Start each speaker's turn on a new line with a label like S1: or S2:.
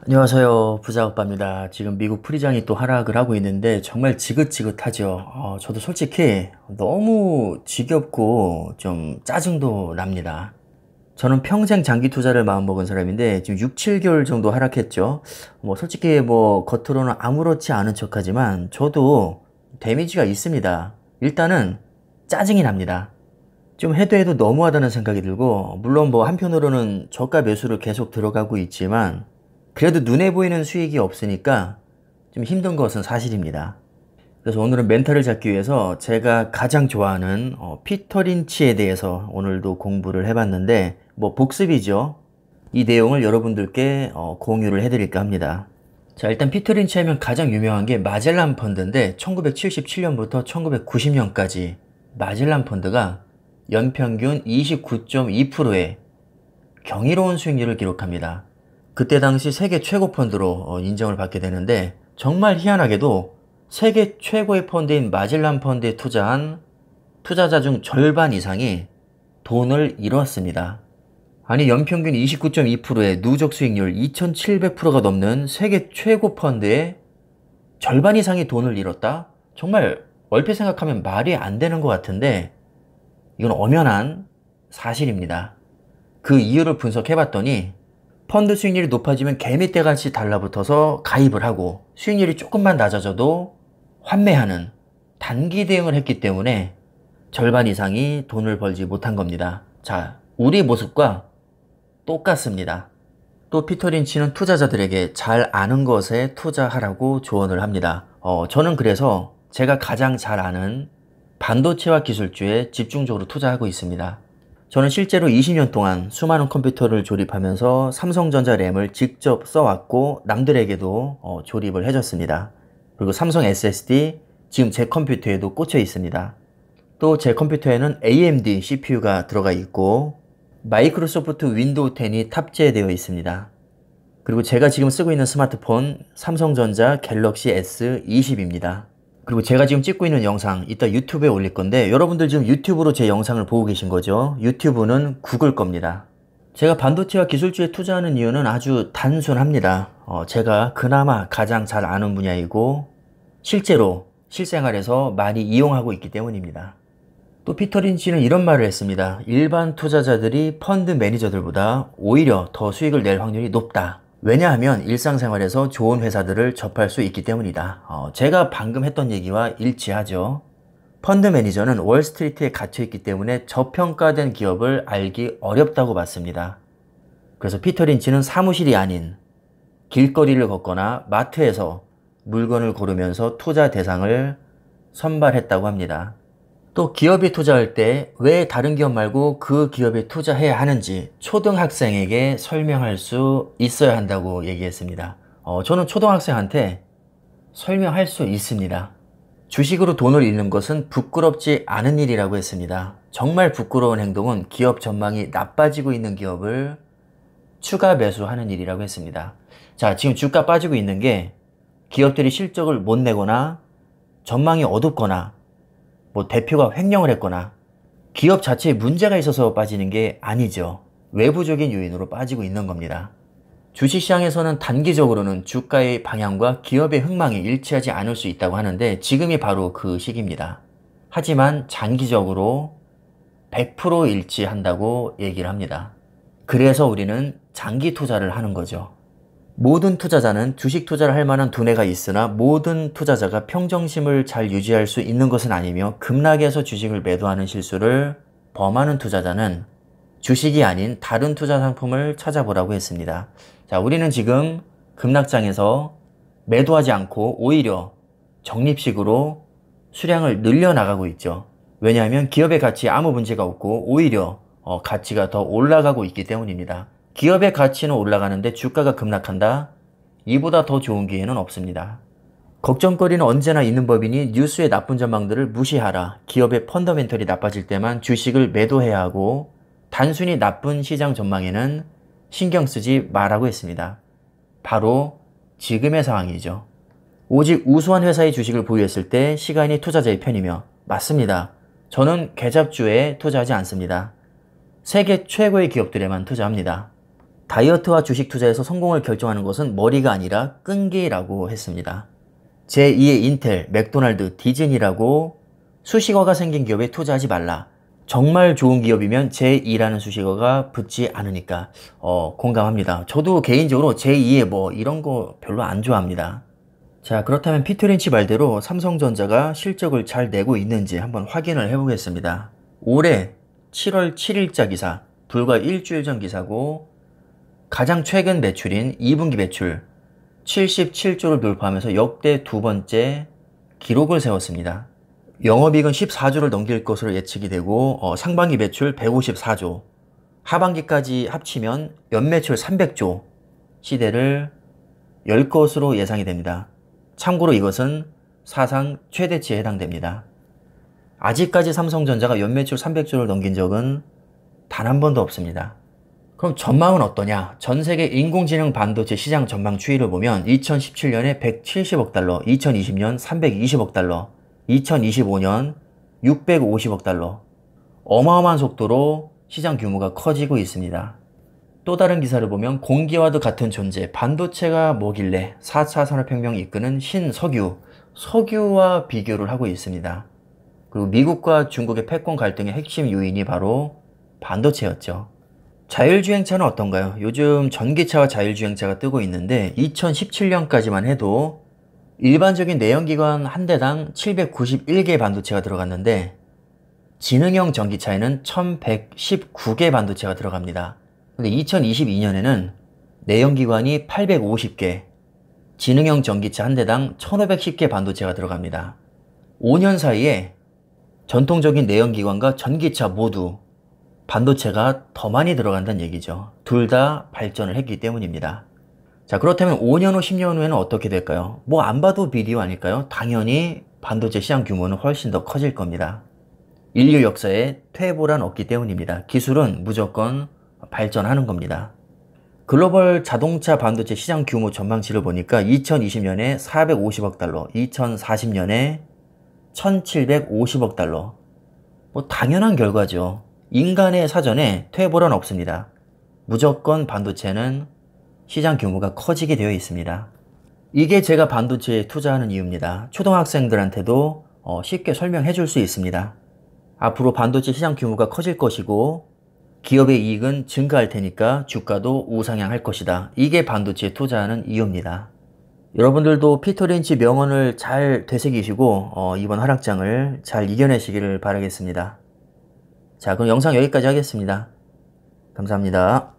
S1: 안녕하세요. 부자오빠입니다. 지금 미국 프리장이 또 하락을 하고 있는데 정말 지긋지긋하죠. 저도 솔직히 너무 지겹고 좀 짜증도 납니다. 저는 평생 장기 투자를 마음먹은 사람인데 지금 6, 7개월 정도 하락했죠. 뭐 솔직히 뭐 겉으로는 아무렇지 않은 척하지만 저도 데미지가 있습니다. 일단은 짜증이 납니다. 좀 해도 너무하다는 생각이 들고, 물론 뭐 한편으로는 저가 매수를 계속 들어가고 있지만 그래도 눈에 보이는 수익이 없으니까 좀 힘든 것은 사실입니다. 그래서 오늘은 멘탈을 잡기 위해서 제가 가장 좋아하는 피터 린치에 대해서 오늘도 공부를 해봤는데, 뭐 복습이죠. 이 내용을 여러분들께 공유를 해드릴까 합니다. 자, 일단 피터 린치 하면 가장 유명한 게 마젤란 펀드인데 1977년부터 1990년까지 마젤란 펀드가 연평균 29.2%의 경이로운 수익률을 기록합니다. 그때 당시 세계 최고 펀드로 인정을 받게 되는데, 정말 희한하게도 세계 최고의 펀드인 마젤란 펀드에 투자한 투자자 중 절반 이상이 돈을 잃었습니다. 아니, 연평균 29.2%의 누적 수익률 2700%가 넘는 세계 최고 펀드의 절반 이상이 돈을 잃었다? 정말 얼핏 생각하면 말이 안 되는 것 같은데 이건 엄연한 사실입니다. 그 이유를 분석해봤더니 펀드 수익률이 높아지면 개미떼같이 달라붙어서 가입을 하고, 수익률이 조금만 낮아져도 환매하는 단기 대응을 했기 때문에 절반 이상이 돈을 벌지 못한 겁니다. 자, 우리 모습과 똑같습니다. 또 피터 린치는 투자자들에게 잘 아는 것에 투자하라고 조언을 합니다. 저는 그래서 제가 가장 잘 아는 반도체와 기술주에 집중적으로 투자하고 있습니다. 저는 실제로 20년 동안 수많은 컴퓨터를 조립하면서 삼성전자 램을 직접 써왔고 남들에게도 조립을 해줬습니다. 그리고 삼성 SSD 지금 제 컴퓨터에도 꽂혀 있습니다. 또 제 컴퓨터에는 AMD CPU가 들어가 있고 마이크로소프트 윈도우 10이 탑재되어 있습니다. 그리고 제가 지금 쓰고 있는 스마트폰 삼성전자 갤럭시 S20입니다. 그리고 제가 지금 찍고 있는 영상 이따 유튜브에 올릴 건데, 여러분들 지금 유튜브로 제 영상을 보고 계신 거죠? 유튜브는 구글 겁니다. 제가 반도체와 기술주에 투자하는 이유는 아주 단순합니다. 제가 그나마 가장 잘 아는 분야이고 실제로 실생활에서 많이 이용하고 있기 때문입니다. 또 피터 린치는 이런 말을 했습니다. 일반 투자자들이 펀드 매니저들보다 오히려 더 수익을 낼 확률이 높다. 왜냐하면 일상생활에서 좋은 회사들을 접할 수 있기 때문이다. 제가 방금 했던 얘기와 일치하죠. 펀드 매니저는 월스트리트에 갇혀있기 때문에 저평가된 기업을 알기 어렵다고 봤습니다. 그래서 피터 린치는 사무실이 아닌 길거리를 걷거나 마트에서 물건을 고르면서 투자 대상을 선발했다고 합니다. 또 기업에 투자할 때 왜 다른 기업 말고 그 기업에 투자해야 하는지 초등학생에게 설명할 수 있어야 한다고 얘기했습니다. 저는 초등학생한테 설명할 수 있습니다. 주식으로 돈을 잃는 것은 부끄럽지 않은 일이라고 했습니다. 정말 부끄러운 행동은 기업 전망이 나빠지고 있는 기업을 추가 매수하는 일이라고 했습니다. 자, 지금 주가 빠지고 있는 게 기업들이 실적을 못 내거나 전망이 어둡거나 뭐 대표가 횡령을 했거나 기업 자체에 문제가 있어서 빠지는 게 아니죠. 외부적인 요인으로 빠지고 있는 겁니다. 주식시장에서는 단기적으로는 주가의 방향과 기업의 흥망이 일치하지 않을 수 있다고 하는데 지금이 바로 그 시기입니다. 하지만 장기적으로 100% 일치한다고 얘기를 합니다. 그래서 우리는 장기 투자를 하는 거죠. 모든 투자자는 주식 투자를 할 만한 두뇌가 있으나 모든 투자자가 평정심을 잘 유지할 수 있는 것은 아니며, 급락해서 주식을 매도하는 실수를 범하는 투자자는 주식이 아닌 다른 투자 상품을 찾아보라고 했습니다. 자, 우리는 지금 급락장에서 매도하지 않고 오히려 적립식으로 수량을 늘려나가고 있죠. 왜냐하면 기업의 가치에 아무 문제가 없고 오히려 가치가 더 올라가고 있기 때문입니다. 기업의 가치는 올라가는데 주가가 급락한다? 이보다 더 좋은 기회는 없습니다. 걱정거리는 언제나 있는 법이니 뉴스의 나쁜 전망들을 무시하라. 기업의 펀더멘털이 나빠질 때만 주식을 매도해야 하고 단순히 나쁜 시장 전망에는 신경 쓰지 말라고 했습니다. 바로 지금의 상황이죠. 오직 우수한 회사의 주식을 보유했을 때 시간이 투자자의 편이며, 맞습니다. 저는 계잡주에 투자하지 않습니다. 세계 최고의 기업들에만 투자합니다. 다이어트와 주식 투자에서 성공을 결정하는 것은 머리가 아니라 끈기라고 했습니다. 제2의 인텔, 맥도날드, 디즈니라고 수식어가 생긴 기업에 투자하지 말라. 정말 좋은 기업이면 제2라는 수식어가 붙지 않으니까 공감합니다. 저도 개인적으로 제2의 뭐 이런 거 별로 안 좋아합니다. 자, 그렇다면 피터 린치 말대로 삼성전자가 실적을 잘 내고 있는지 한번 확인을 해보겠습니다. 올해 7월 7일자 기사, 불과 일주일 전 기사고 가장 최근 매출인 2분기 매출 77조를 돌파하면서 역대 두 번째 기록을 세웠습니다. 영업이익은 14조를 넘길 것으로 예측이 되고 상반기 매출 154조, 하반기까지 합치면 연매출 300조 시대를 열 것으로 예상이 됩니다. 참고로 이것은 사상 최대치에 해당됩니다. 아직까지 삼성전자가 연매출 300조를 넘긴 적은 단 한 번도 없습니다. 그럼 전망은 어떠냐? 전 세계 인공지능 반도체 시장 전망 추이를 보면 2017년에 170억 달러, 2020년 320억 달러, 2025년 650억 달러. 어마어마한 속도로 시장 규모가 커지고 있습니다. 또 다른 기사를 보면 공기와도 같은 존재, 반도체가 뭐길래 4차 산업혁명을 이끄는 신석유, 석유와 비교를 하고 있습니다. 그리고 미국과 중국의 패권 갈등의 핵심 요인이 바로 반도체였죠. 자율주행차는 어떤가요? 요즘 전기차와 자율주행차가 뜨고 있는데 2017년까지만 해도 일반적인 내연기관 한 대당 791개의 반도체가 들어갔는데 지능형 전기차에는 1119개 반도체가 들어갑니다. 근데 2022년에는 내연기관이 850개, 지능형 전기차 한 대당 1510개 반도체가 들어갑니다. 5년 사이에 전통적인 내연기관과 전기차 모두 반도체가 더 많이 들어간다는 얘기죠. 둘 다 발전을 했기 때문입니다. 자, 그렇다면 5년 후, 10년 후에는 어떻게 될까요? 뭐 안 봐도 비디오 아닐까요? 당연히 반도체 시장 규모는 훨씬 더 커질 겁니다. 인류 역사에 퇴보란 없기 때문입니다. 기술은 무조건 발전하는 겁니다. 글로벌 자동차 반도체 시장 규모 전망치를 보니까 2020년에 450억 달러, 2040년에 1750억 달러. 뭐 당연한 결과죠. 인간의 사전에 퇴보란 없습니다. 무조건 반도체는 시장 규모가 커지게 되어 있습니다. 이게 제가 반도체에 투자하는 이유입니다. 초등학생들한테도 쉽게 설명해 줄 수 있습니다. 앞으로 반도체 시장 규모가 커질 것이고 기업의 이익은 증가할 테니까 주가도 우상향할 것이다. 이게 반도체에 투자하는 이유입니다. 여러분들도 피터 린치 명언을 잘 되새기시고 이번 하락장을 잘 이겨내시기를 바라겠습니다. 자, 그럼 영상 여기까지 하겠습니다. 감사합니다.